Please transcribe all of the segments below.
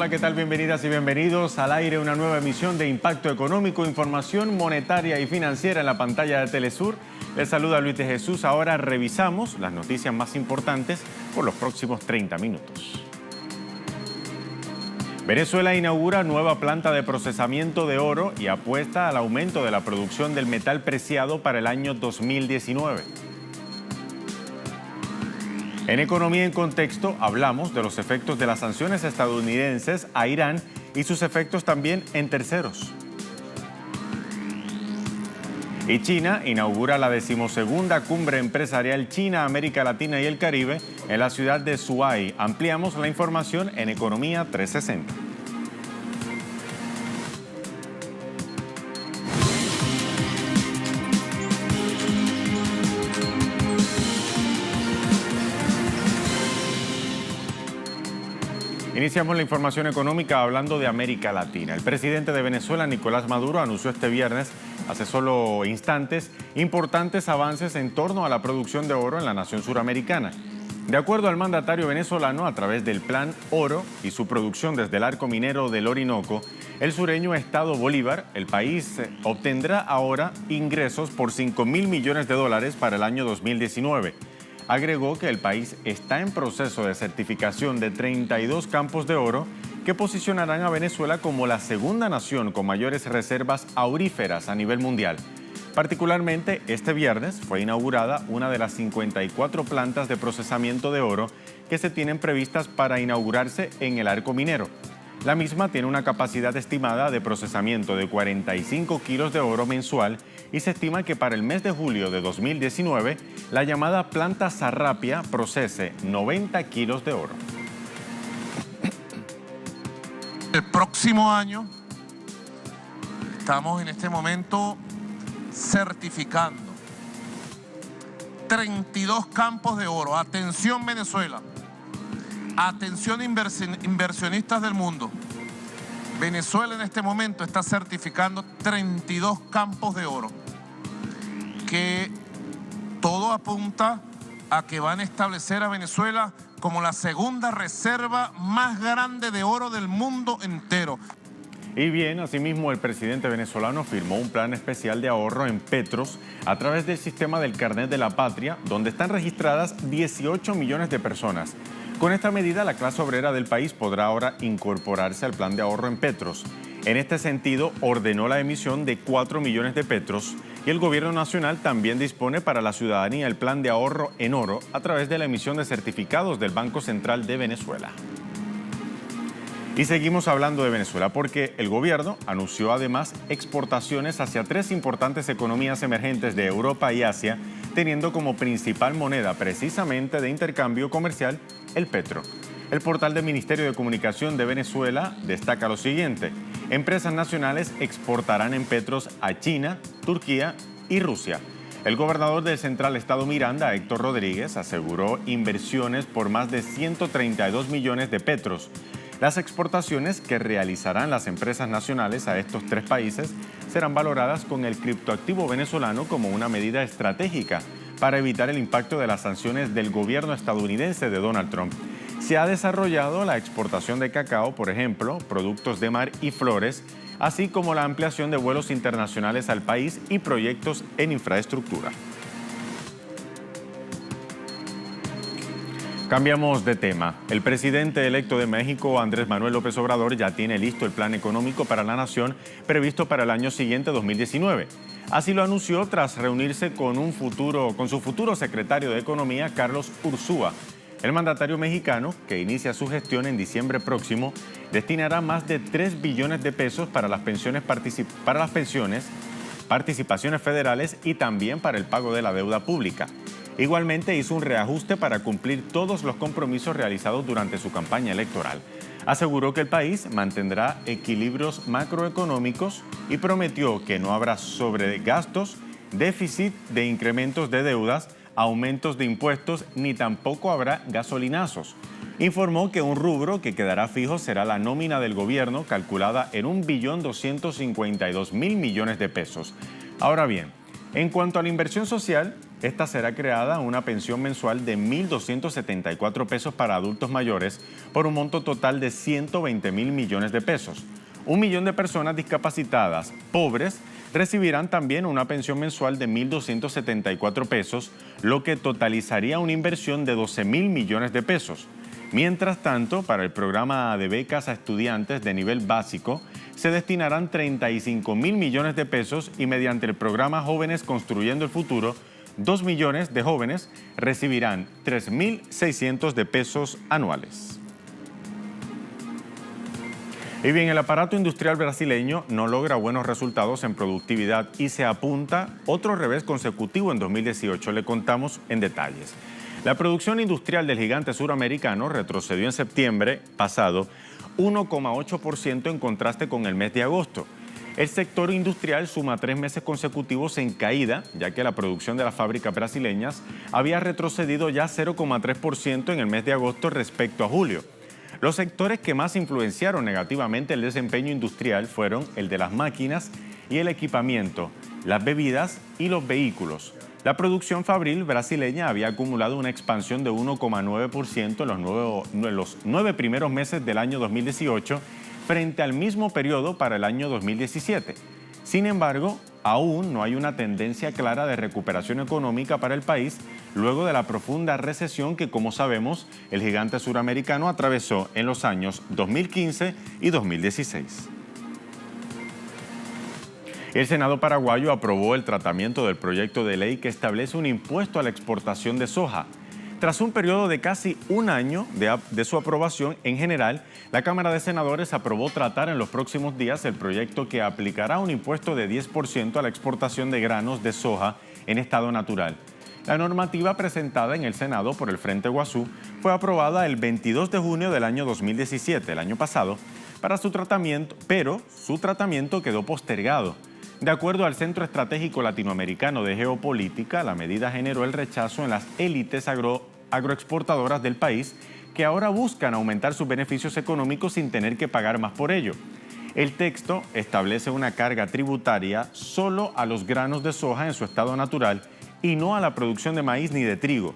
Hola, ¿qué tal? Bienvenidas y bienvenidos al aire, una nueva emisión de Impacto Económico, información monetaria y financiera en la pantalla de Telesur. Les saluda Luis de Jesús. Ahora revisamos las noticias más importantes por los próximos 30 minutos. Venezuela inaugura nueva planta de procesamiento de oro y apuesta al aumento de la producción del metal preciado para el año 2019. En Economía en Contexto hablamos de los efectos de las sanciones estadounidenses a Irán y sus efectos también en terceros. Y China inaugura la 12ª Cumbre Empresarial China, América Latina y el Caribe en la ciudad de Zhuhai. Ampliamos la información en Economía 360. Iniciamos la información económica hablando de América Latina. El presidente de Venezuela, Nicolás Maduro, anunció este viernes, hace solo instantes, importantes avances en torno a la producción de oro en la nación suramericana. De acuerdo al mandatario venezolano, a través del Plan Oro y su producción desde el arco minero del Orinoco, el sureño estado Bolívar, el país obtendrá ahora ingresos por $5.000 millones para el año 2019. Agregó que el país está en proceso de certificación de 32 campos de oro que posicionarán a Venezuela como la segunda nación con mayores reservas auríferas a nivel mundial. Particularmente, este viernes fue inaugurada una de las 54 plantas de procesamiento de oro que se tienen previstas para inaugurarse en el arco minero. La misma tiene una capacidad estimada de procesamiento de 45 kilos de oro mensual y se estima que para el mes de julio de 2019 la llamada planta Sarrapia procese 90 kilos de oro. El próximo año estamos en este momento certificando 32 campos de oro. Atención Venezuela, atención inversionistas del mundo. Venezuela en este momento está certificando 32 campos de oro, que todo apunta a que van a establecer a Venezuela como la segunda reserva más grande de oro del mundo entero. Y bien, asimismo el presidente venezolano firmó un plan especial de ahorro en Petros a través del sistema del Carnet de la Patria, donde están registradas 18 millones de personas. Con esta medida, la clase obrera del país podrá ahora incorporarse al plan de ahorro en Petros. En este sentido, ordenó la emisión de 4 millones de petros y el gobierno nacional también dispone para la ciudadanía el plan de ahorro en oro a través de la emisión de certificados del Banco Central de Venezuela. Y seguimos hablando de Venezuela porque el gobierno anunció además exportaciones hacia 3 importantes economías emergentes de Europa y Asia, teniendo como principal moneda precisamente de intercambio comercial el petro. El portal del Ministerio de Comunicación de Venezuela destaca lo siguiente: empresas nacionales exportarán en petros a China, Turquía y Rusia. El gobernador del Central Estado Miranda, Héctor Rodríguez, aseguró inversiones por más de 132 millones de petros. Las exportaciones que realizarán las empresas nacionales a estos 3 países serán valoradas con el criptoactivo venezolano como una medida estratégica para evitar el impacto de las sanciones del gobierno estadounidense de Donald Trump. Se ha desarrollado la exportación de cacao, por ejemplo, productos de mar y flores, así como la ampliación de vuelos internacionales al país y proyectos en infraestructura. Cambiamos de tema. El presidente electo de México, Andrés Manuel López Obrador, ya tiene listo el plan económico para la nación previsto para el año siguiente, 2019. Así lo anunció tras reunirse con su futuro secretario de Economía, Carlos Ursúa. El mandatario mexicano, que inicia su gestión en diciembre próximo, destinará más de 3 billones de pesos para las pensiones, participaciones federales y también para el pago de la deuda pública. Igualmente hizo un reajuste para cumplir todos los compromisos realizados durante su campaña electoral. Aseguró que el país mantendrá equilibrios macroeconómicos y prometió que no habrá sobregastos, déficit de incrementos de deudas, aumentos de impuestos ni tampoco habrá gasolinazos. Informó que un rubro que quedará fijo será la nómina del gobierno, calculada en 1.252.000 millones de pesos. Ahora bien, en cuanto a la inversión social, esta será creada una pensión mensual de 1.274 pesos para adultos mayores por un monto total de 120.000 millones de pesos. 1 millón de personas discapacitadas pobres recibirán también una pensión mensual de 1.274 pesos, lo que totalizaría una inversión de 12.000 millones de pesos. Mientras tanto, para el programa de becas a estudiantes de nivel básico, se destinarán 35.000 millones de pesos y mediante el programa Jóvenes Construyendo el Futuro, 2 millones de jóvenes recibirán 3.600 de pesos anuales. Y bien, el aparato industrial brasileño no logra buenos resultados en productividad y se apunta otro revés consecutivo en 2018. Le contamos en detalles. La producción industrial del gigante suramericano retrocedió en septiembre pasado 1,8% en contraste con el mes de agosto. El sector industrial suma 3 meses consecutivos en caída, ya que la producción de las fábricas brasileñas había retrocedido ya 0,3% en el mes de agosto respecto a julio. Los sectores que más influenciaron negativamente el desempeño industrial fueron el de las máquinas y el equipamiento, las bebidas y los vehículos. La producción fabril brasileña había acumulado una expansión de 1,9% en los 9 primeros meses del año 2018 frente al mismo periodo para el año 2017. Sin embargo, aún no hay una tendencia clara de recuperación económica para el país luego de la profunda recesión que, como sabemos, el gigante suramericano atravesó en los años 2015 y 2016. El Senado paraguayo aprobó el tratamiento del proyecto de ley que establece un impuesto a la exportación de soja. Tras un periodo de casi un año de su aprobación, en general, la Cámara de Senadores aprobó tratar en los próximos días el proyecto que aplicará un impuesto de 10% a la exportación de granos de soja en estado natural. La normativa presentada en el Senado por el Frente Guazú fue aprobada el 22 de junio del año 2017, el año pasado, para su tratamiento, pero su tratamiento quedó postergado. De acuerdo al Centro Estratégico Latinoamericano de Geopolítica, la medida generó el rechazo en las élites agroexportadoras del país, que ahora buscan aumentar sus beneficios económicos sin tener que pagar más por ello. El texto establece una carga tributaria solo a los granos de soja en su estado natural y no a la producción de maíz ni de trigo.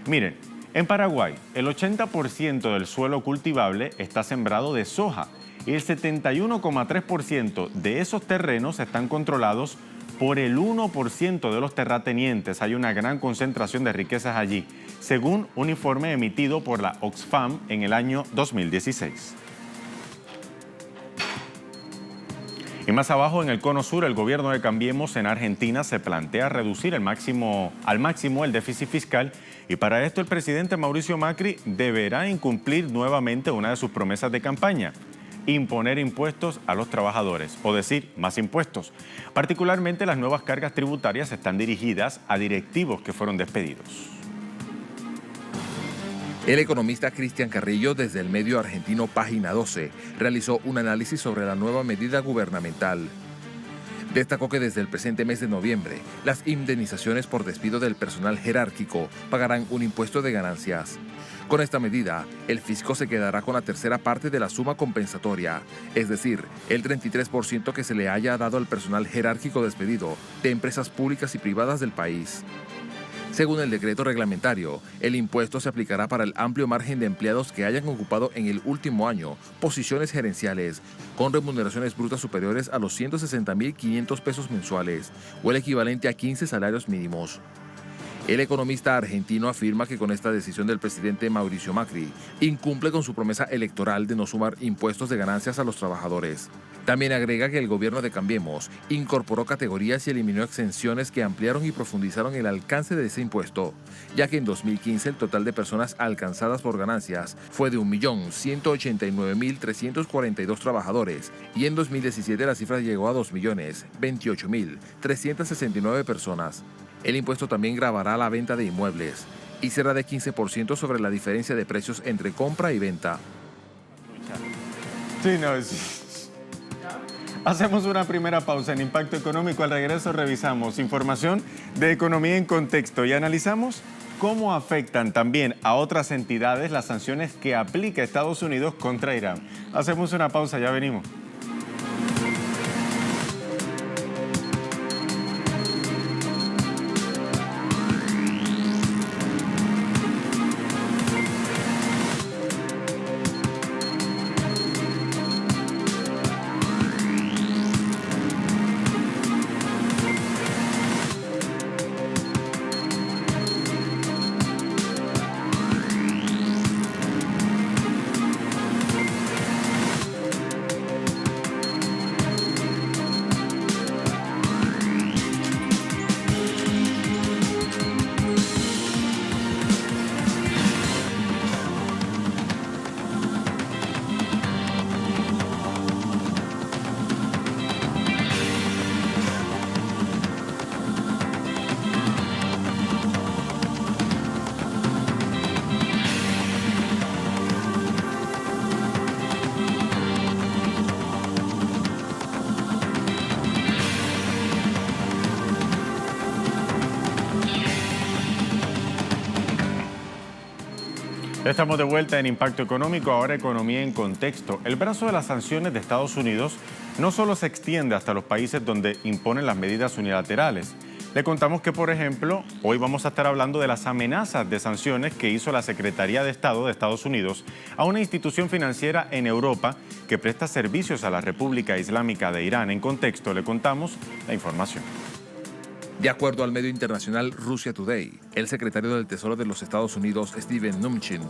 Miren, en Paraguay, el 80% del suelo cultivable está sembrado de soja y el 71,3% de esos terrenos están controlados por el 1% de los terratenientes. Hay una gran concentración de riquezas allí, según un informe emitido por la Oxfam en el año 2016. Y más abajo, en el cono sur, el gobierno de Cambiemos en Argentina se plantea reducir al máximo el déficit fiscal y para esto el presidente Mauricio Macri deberá incumplir nuevamente una de sus promesas de campaña: imponer impuestos a los trabajadores, o decir, más impuestos. Particularmente las nuevas cargas tributarias están dirigidas a directivos que fueron despedidos. El economista Cristian Carrillo, desde el medio argentino Página 12, realizó un análisis sobre la nueva medida gubernamental. Destacó que desde el presente mes de noviembre, las indemnizaciones por despido del personal jerárquico pagarán un impuesto de ganancias. Con esta medida, el fisco se quedará con la tercera parte de la suma compensatoria, es decir, el 33% que se le haya dado al personal jerárquico despedido de empresas públicas y privadas del país. Según el decreto reglamentario, el impuesto se aplicará para el amplio margen de empleados que hayan ocupado en el último año posiciones gerenciales con remuneraciones brutas superiores a los 160.500 pesos mensuales o el equivalente a 15 salarios mínimos. El economista argentino afirma que con esta decisión del presidente Mauricio Macri incumple con su promesa electoral de no sumar impuestos de ganancias a los trabajadores. También agrega que el gobierno de Cambiemos incorporó categorías y eliminó exenciones que ampliaron y profundizaron el alcance de ese impuesto, ya que en 2015 el total de personas alcanzadas por ganancias fue de 1.189.342 trabajadores y en 2017 la cifra llegó a 2.028.369 personas. El impuesto también gravará la venta de inmuebles y será de 15% sobre la diferencia de precios entre compra y venta. Hacemos una primera pausa en Impacto Económico. Al regreso revisamos información de economía en contexto y analizamos cómo afectan también a otras entidades las sanciones que aplica Estados Unidos contra Irán. Hacemos una pausa, ya venimos. Estamos de vuelta en Impacto Económico, ahora economía en contexto. El brazo de las sanciones de Estados Unidos no solo se extiende hasta los países donde imponen las medidas unilaterales. Le contamos que, por ejemplo, hoy vamos a estar hablando de las amenazas de sanciones que hizo la Secretaría de Estado de Estados Unidos a una institución financiera en Europa que presta servicios a la República Islámica de Irán. En contexto, le contamos la información. De acuerdo al medio internacional Russia Today, el secretario del Tesoro de los Estados Unidos, Steven Mnuchin,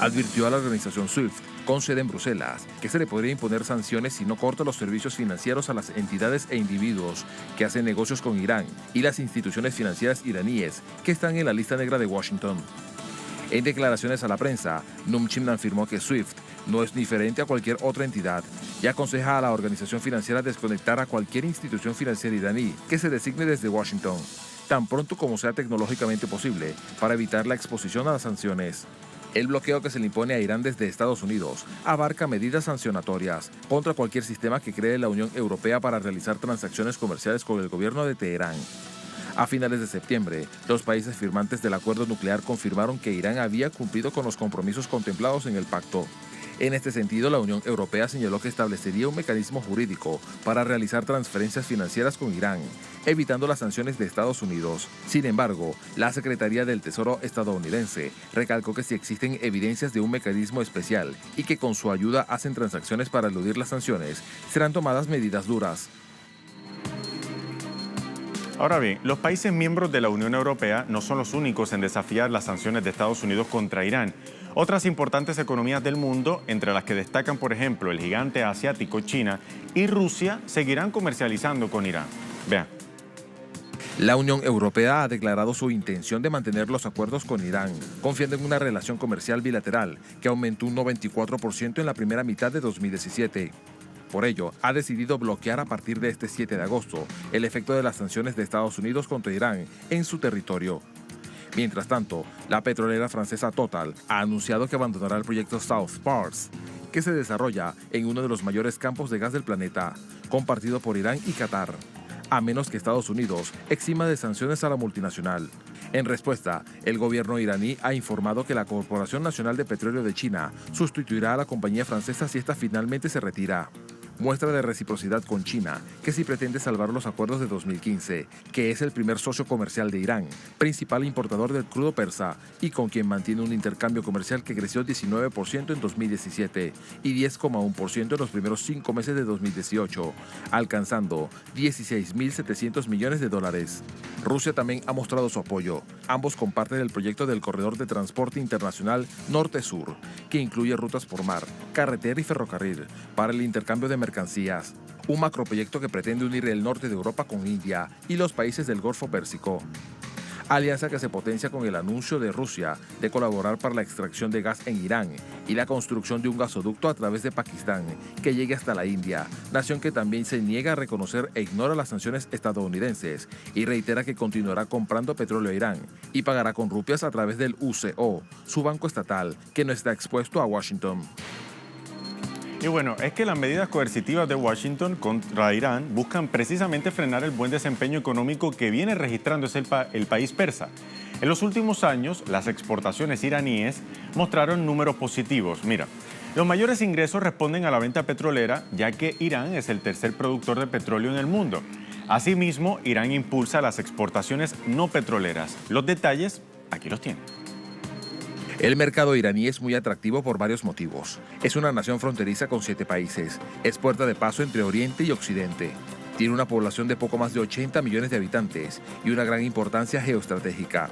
advirtió a la organización SWIFT, con sede en Bruselas, que se le podría imponer sanciones si no corta los servicios financieros a las entidades e individuos que hacen negocios con Irán y las instituciones financieras iraníes que están en la lista negra de Washington. En declaraciones a la prensa, Mnuchin afirmó que SWIFT no es diferente a cualquier otra entidad y aconseja a la organización financiera desconectar a cualquier institución financiera iraní que se designe desde Washington, tan pronto como sea tecnológicamente posible, para evitar la exposición a las sanciones. El bloqueo que se le impone a Irán desde Estados Unidos abarca medidas sancionatorias contra cualquier sistema que cree la Unión Europea para realizar transacciones comerciales con el gobierno de Teherán. A finales de septiembre, los países firmantes del acuerdo nuclear confirmaron que Irán había cumplido con los compromisos contemplados en el pacto. En este sentido, la Unión Europea señaló que establecería un mecanismo jurídico para realizar transferencias financieras con Irán, evitando las sanciones de Estados Unidos. Sin embargo, la Secretaría del Tesoro estadounidense recalcó que si existen evidencias de un mecanismo especial y que con su ayuda hacen transacciones para eludir las sanciones, serán tomadas medidas duras. Ahora bien, los países miembros de la Unión Europea no son los únicos en desafiar las sanciones de Estados Unidos contra Irán. Otras importantes economías del mundo, entre las que destacan, por ejemplo, el gigante asiático China y Rusia, seguirán comercializando con Irán. Vean. La Unión Europea ha declarado su intención de mantener los acuerdos con Irán, confiando en una relación comercial bilateral que aumentó un 94% en la primera mitad de 2017. Por ello, ha decidido bloquear a partir de este 7 de agosto el efecto de las sanciones de Estados Unidos contra Irán en su territorio. Mientras tanto, la petrolera francesa Total ha anunciado que abandonará el proyecto South Pars, que se desarrolla en uno de los mayores campos de gas del planeta, compartido por Irán y Qatar, a menos que Estados Unidos exima de sanciones a la multinacional. En respuesta, el gobierno iraní ha informado que la Corporación Nacional de Petróleo de China sustituirá a la compañía francesa si esta finalmente se retira. Muestra de reciprocidad con China, que sí pretende salvar los acuerdos de 2015, que es el primer socio comercial de Irán, principal importador del crudo persa y con quien mantiene un intercambio comercial que creció 19% en 2017 y 10,1% en los primeros 5 meses de 2018, alcanzando 16.700 millones de dólares. Rusia también ha mostrado su apoyo. Ambos comparten el proyecto del Corredor de Transporte Internacional Norte-Sur, que incluye rutas por mar, carretera y ferrocarril para el intercambio de mercancías, un macroproyecto que pretende unir el norte de Europa con India y los países del Golfo Pérsico. Alianza que se potencia con el anuncio de Rusia de colaborar para la extracción de gas en Irán y la construcción de un gasoducto a través de Pakistán que llegue hasta la India, nación que también se niega a reconocer e ignora las sanciones estadounidenses y reitera que continuará comprando petróleo a Irán y pagará con rupias a través del UCO, su banco estatal, que no está expuesto a Washington. Y bueno, es que las medidas coercitivas de Washington contra Irán buscan precisamente frenar el buen desempeño económico que viene registrando el país persa. En los últimos años, las exportaciones iraníes mostraron números positivos. Mira, los mayores ingresos responden a la venta petrolera, ya que Irán es el tercer productor de petróleo en el mundo. Asimismo, Irán impulsa las exportaciones no petroleras. Los detalles, aquí los tienen. El mercado iraní es muy atractivo por varios motivos. Es una nación fronteriza con 7 países. Es puerta de paso entre Oriente y Occidente. Tiene una población de poco más de 80 millones de habitantes y una gran importancia geoestratégica.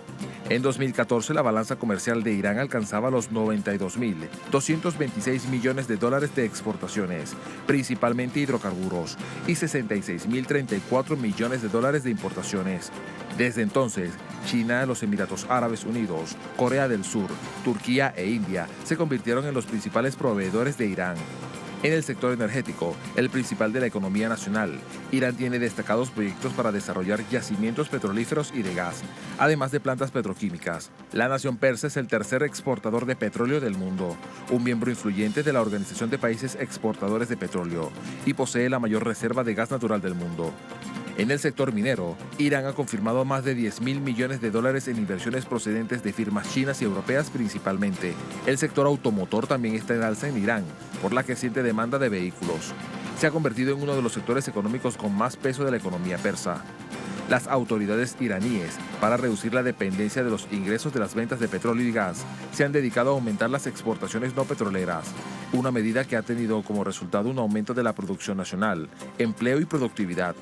En 2014, la balanza comercial de Irán alcanzaba los 92.226 millones de dólares de exportaciones, principalmente hidrocarburos, y 66.034 millones de dólares de importaciones. Desde entonces, China, los Emiratos Árabes Unidos, Corea del Sur, Turquía e India se convirtieron en los principales proveedores de Irán. En el sector energético, el principal de la economía nacional, Irán tiene destacados proyectos para desarrollar yacimientos petrolíferos y de gas, además de plantas petroquímicas. La nación persa es el tercer exportador de petróleo del mundo, un miembro influyente de la Organización de Países Exportadores de Petróleo, y posee la mayor reserva de gas natural del mundo. En el sector minero, Irán ha confirmado más de $10.000 millones en inversiones procedentes de firmas chinas y europeas principalmente. El sector automotor también está en alza en Irán, por la creciente demanda de vehículos. Se ha convertido en uno de los sectores económicos con más peso de la economía persa. Las autoridades iraníes, para reducir la dependencia de los ingresos de las ventas de petróleo y gas, se han dedicado a aumentar las exportaciones no petroleras, una medida que ha tenido como resultado un aumento de la producción nacional, empleo y productividad.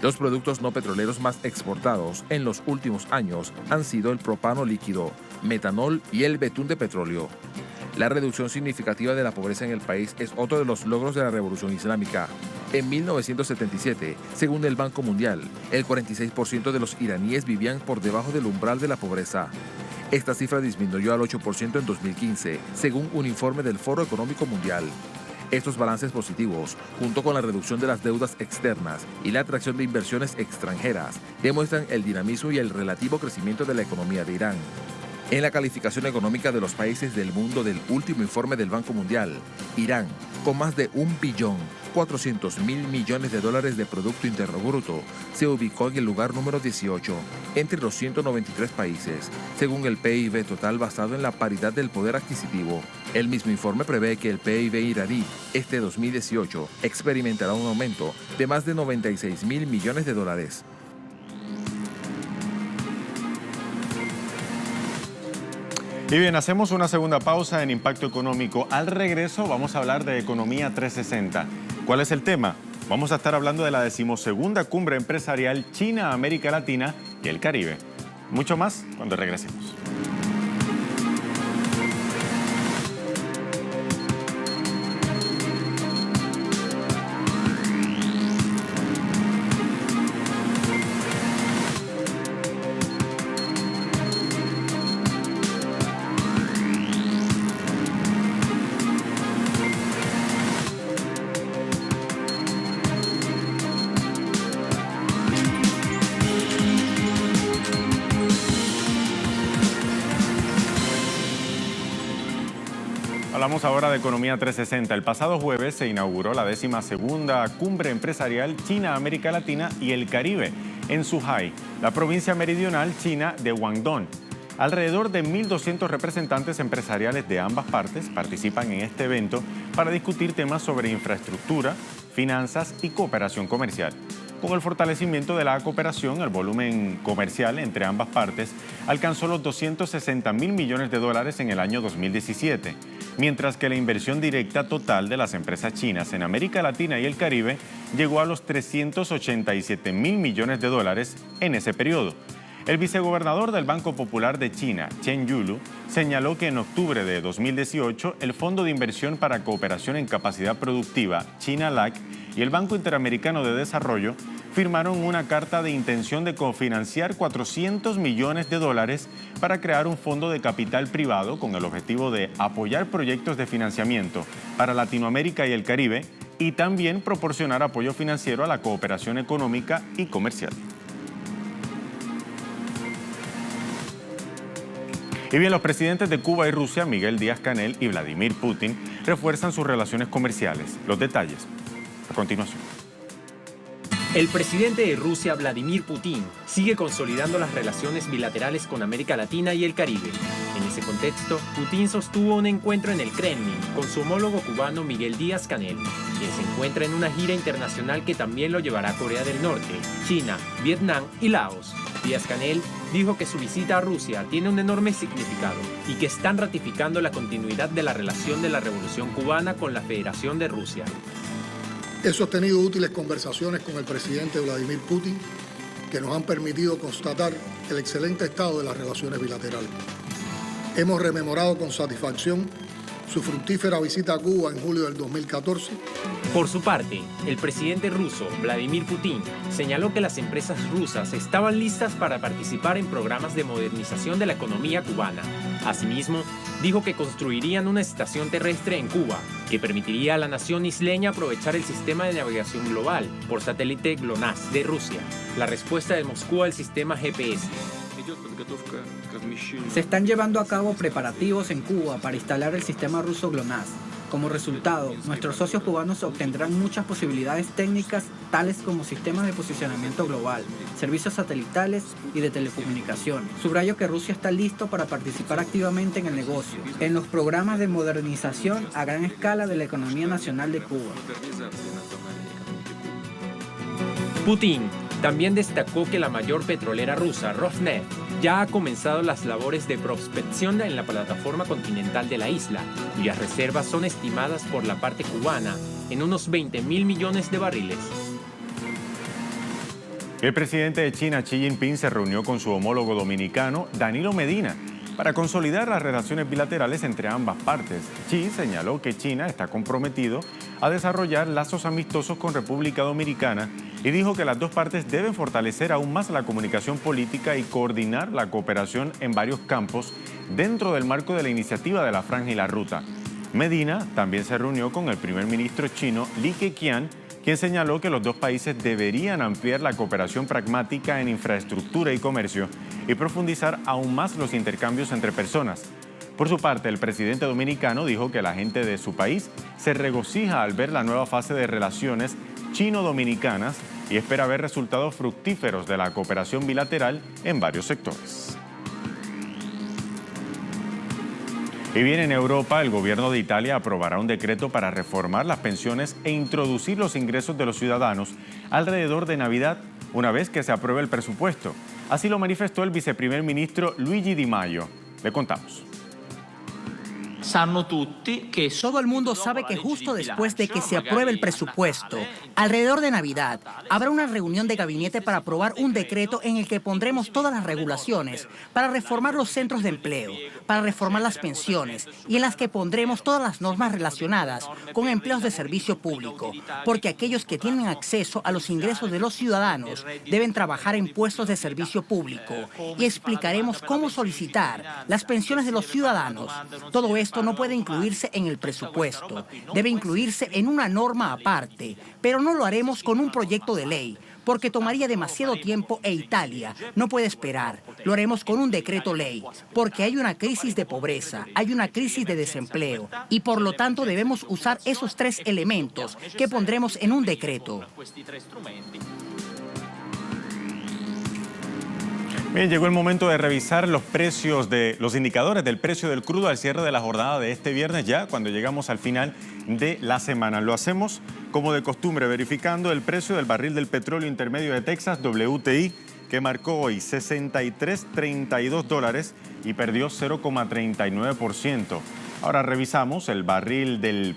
Los productos no petroleros más exportados en los últimos años han sido el propano líquido, metanol y el betún de petróleo. La reducción significativa de la pobreza en el país es otro de los logros de la Revolución Islámica. En 1977, según el Banco Mundial, el 46% de los iraníes vivían por debajo del umbral de la pobreza. Esta cifra disminuyó al 8% en 2015, según un informe del Foro Económico Mundial. Estos balances positivos, junto con la reducción de las deudas externas y la atracción de inversiones extranjeras, demuestran el dinamismo y el relativo crecimiento de la economía de Irán. En la calificación económica de los países del mundo del último informe del Banco Mundial, Irán, con más de $1.400.000 millones de Producto Interno Bruto, se ubicó en el lugar número 18 entre los 193 países, según el PIB total basado en la paridad del poder adquisitivo. El mismo informe prevé que el PIB iraní este 2018 experimentará un aumento de más de $96.000 millones. Y bien, hacemos una segunda pausa en Impacto Económico. Al regreso vamos a hablar de Economía 360. ¿Cuál es el tema? Vamos a estar hablando de la 12ª Cumbre Empresarial China-América Latina y el Caribe. Mucho más cuando regresemos. Hablamos ahora de Economía 360. El pasado jueves se inauguró la 12ª Cumbre Empresarial China-América Latina y el Caribe en Zhuhai, la provincia meridional china de Guangdong. Alrededor de 1.200 representantes empresariales de ambas partes participan en este evento para discutir temas sobre infraestructura, finanzas y cooperación comercial. Con el fortalecimiento de la cooperación, el volumen comercial entre ambas partes alcanzó los $260.000 millones en el año 2017, mientras que la inversión directa total de las empresas chinas en América Latina y el Caribe llegó a los $387.000 millones en ese periodo. El vicegobernador del Banco Popular de China, Chen Yulu, señaló que en octubre de 2018 el Fondo de Inversión para Cooperación en Capacidad Productiva, China-LAC, y el Banco Interamericano de Desarrollo firmaron una carta de intención de cofinanciar $400 millones para crear un fondo de capital privado con el objetivo de apoyar proyectos de financiamiento para Latinoamérica y el Caribe y también proporcionar apoyo financiero a la cooperación económica y comercial. Y bien, los presidentes de Cuba y Rusia, Miguel Díaz-Canel y Vladimir Putin, refuerzan sus relaciones comerciales. Los detalles a continuación. El presidente de Rusia, Vladimir Putin, sigue consolidando las relaciones bilaterales con América Latina y el Caribe. En ese contexto, Putin sostuvo un encuentro en el Kremlin con su homólogo cubano Miguel Díaz-Canel, quien se encuentra en una gira internacional que también lo llevará a Corea del Norte, China, Vietnam y Laos. Díaz-Canel dijo que su visita a Rusia tiene un enorme significado y que están ratificando la continuidad de la relación de la Revolución Cubana con la Federación de Rusia. He sostenido útiles conversaciones con el presidente Vladimir Putin que nos han permitido constatar el excelente estado de las relaciones bilaterales. Hemos rememorado con satisfacción su fructífera visita a Cuba en julio del 2014. Por su parte, el presidente ruso, Vladimir Putin, señaló que las empresas rusas estaban listas para participar en programas de modernización de la economía cubana. Asimismo, dijo que construirían una estación terrestre en Cuba, que permitiría a la nación isleña aprovechar el sistema de navegación global por satélite GLONASS de Rusia, la respuesta de Moscú al sistema GPS. Se están llevando a cabo preparativos en Cuba para instalar el sistema ruso GLONASS. Como resultado, nuestros socios cubanos obtendrán muchas posibilidades técnicas, tales como sistemas de posicionamiento global, servicios satelitales y de telecomunicación. Subrayo que Rusia está listo para participar activamente en el negocio, en los programas de modernización a gran escala de la economía nacional de Cuba. Putin también destacó que la mayor petrolera rusa, Rosneft, ya ha comenzado las labores de prospección en la plataforma continental de la isla, cuyas reservas son estimadas por la parte cubana en unos 20.000 millones de barriles. El presidente de China, Xi Jinping, se reunió con su homólogo dominicano, Danilo Medina, para consolidar las relaciones bilaterales entre ambas partes. Xi señaló que China está comprometido a desarrollar lazos amistosos con República Dominicana y dijo que las dos partes deben fortalecer aún más la comunicación política y coordinar la cooperación en varios campos dentro del marco de la iniciativa de la Franja y la Ruta. Medina también se reunió con el primer ministro chino Li Keqiang, quien señaló que los dos países deberían ampliar la cooperación pragmática en infraestructura y comercio y profundizar aún más los intercambios entre personas. Por su parte, el presidente dominicano dijo que la gente de su país se regocija al ver la nueva fase de relaciones chino-dominicanas y espera ver resultados fructíferos de la cooperación bilateral en varios sectores. Y bien, en Europa, el gobierno de Italia aprobará un decreto para reformar las pensiones e introducir los ingresos de los ciudadanos alrededor de Navidad, una vez que se apruebe el presupuesto. Así lo manifestó el viceprimer ministro Luigi Di Maio. Le contamos. Todo el mundo sabe que justo después de que se apruebe el presupuesto, alrededor de Navidad, habrá una reunión de gabinete para aprobar un decreto en el que pondremos todas las regulaciones para reformar los centros de empleo, para reformar las pensiones y en las que pondremos todas las normas relacionadas con empleos de servicio público, porque aquellos que tienen acceso a los ingresos de los ciudadanos deben trabajar en puestos de servicio público y explicaremos cómo solicitar las pensiones de los ciudadanos. Todo esto no puede incluirse en el presupuesto, debe incluirse en una norma aparte, pero no lo haremos con un proyecto de ley, porque tomaría demasiado tiempo e Italia no puede esperar. Lo haremos con un decreto ley, porque hay una crisis de pobreza, hay una crisis de desempleo, y por lo tanto debemos usar esos tres elementos que pondremos en un decreto. Bien, llegó el momento de revisar los indicadores del precio del crudo al cierre de la jornada de este viernes, ya cuando llegamos al final de la semana. Lo hacemos como de costumbre, verificando el precio del barril del petróleo intermedio de Texas, WTI, que marcó hoy $63.32 y perdió 0,39%. Ahora revisamos el barril de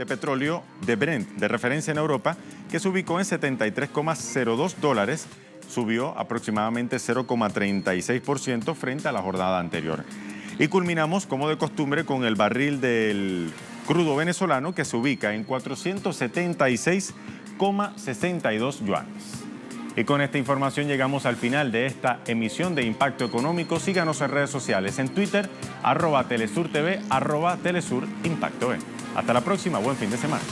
petróleo de Brent, de referencia en Europa, que se ubicó en $73,02. Subió aproximadamente 0,36% frente a la jornada anterior. Y culminamos, como de costumbre, con el barril del crudo venezolano, que se ubica en 476,62 yuanes. Y con esta información llegamos al final de esta emisión de Impacto Económico. Síganos en redes sociales, en Twitter, @TelesurTV, @TelesurImpacto. Hasta la próxima, buen fin de semana.